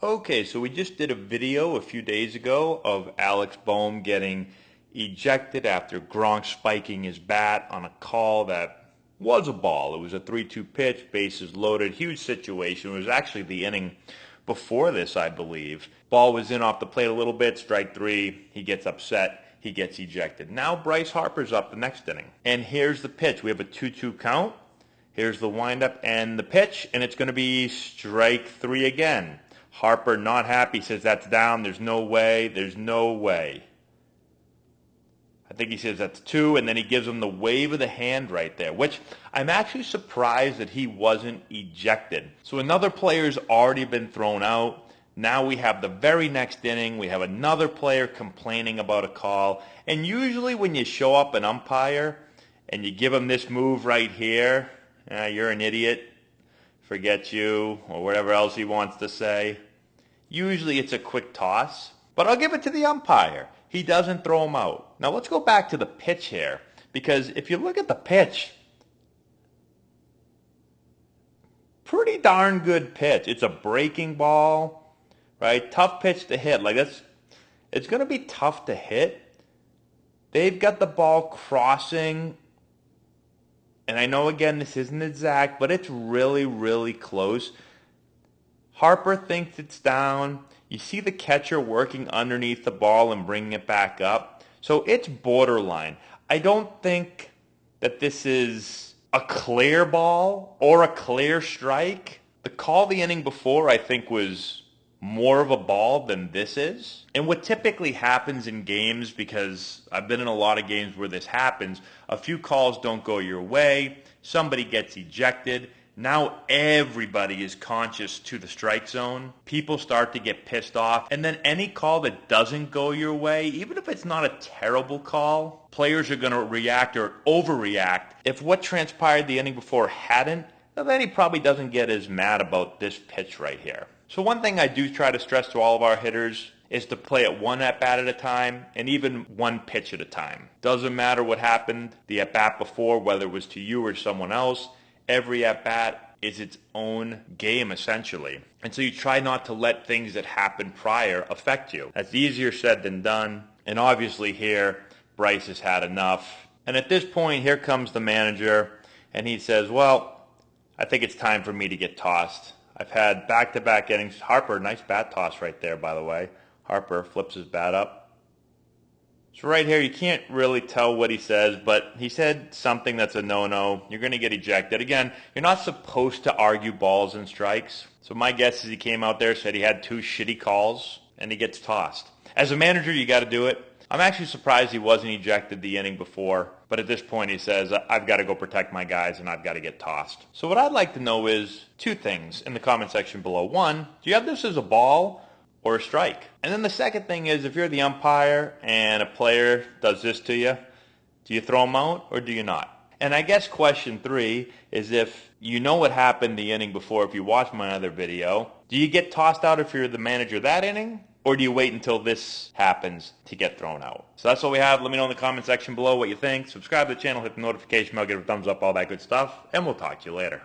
Okay, so we just did a video a few days ago of Alex Bohm getting ejected after Gronk spiking his bat on a call that was a ball. It was a 3-2 pitch, bases loaded, huge situation. It was actually the inning before this, I believe. Ball was in off the plate a little bit, strike three, he gets upset, he gets ejected. Now Bryce Harper's up the next inning. And here's the pitch. We have a 2-2 count. Here's the windup and the pitch, and it's going to be strike three again. Harper not happy, says that's down, there's no way, there's no way. I think he says that's two, and then he gives him the wave of the hand right there, which I'm actually surprised that he wasn't ejected. So another player's already been thrown out. Now we have the very next inning, we have another player complaining about a call, and usually when you show up an umpire and you give him this move right here, you're an idiot, forget you, or whatever else he wants to say. Usually it's a quick toss, but I'll give it to the umpire. He doesn't throw him out. Now let's go back to the pitch here, because if you look at the pitch, pretty darn good pitch. It's a breaking ball, right? Tough pitch to hit. It's going to be tough to hit. They've got the ball crossing. And I know, again, this isn't exact, but it's really, really close. Harper thinks it's down. You see the catcher working underneath the ball and bringing it back up. So it's borderline. I don't think that this is a clear ball or a clear strike. The call the inning before, I think, was more of a ball than this is. And what typically happens in games, because I've been in a lot of games where this happens, a few calls don't go your way, somebody gets ejected, now everybody is conscious to the strike zone. People start to get pissed off, and then any call that doesn't go your way, even if it's not a terrible call, players are going to react or overreact. If what transpired the inning before hadn't, then he probably doesn't get as mad about this pitch right here. So one thing I do try to stress to all of our hitters is to play it one at-bat at a time and even one pitch at a time. Doesn't matter what happened the at-bat before, whether it was to you or someone else. Every at-bat is its own game, essentially. And so you try not to let things that happened prior affect you. That's easier said than done. And obviously here, Bryce has had enough. And at this point, here comes the manager, and he says, well, I think it's time for me to get tossed. I've had back-to-back innings. Harper, nice bat toss right there, by the way. Harper flips his bat up. So right here, you can't really tell what he says, but he said something that's a no-no. You're going to get ejected. Again, you're not supposed to argue balls and strikes. So my guess is he came out there, said he had two shitty calls, and he gets tossed. As a manager, you got to do it. I'm actually surprised he wasn't ejected the inning before, but at this point he says, I've got to go protect my guys and I've got to get tossed. So what I'd like to know is two things in the comment section below. One, do you have this as a ball or a strike? And then the second thing is, if you're the umpire and a player does this to you, do you throw him out or do you not? And I guess question three is, if you know what happened the inning before, if you watch my other video, do you get tossed out if you're the manager that inning? Or do you wait until this happens to get thrown out? So that's all we have. Let me know in the comment section below what you think. Subscribe to the channel, hit the notification bell, give it a thumbs up, all that good stuff. And we'll talk to you later.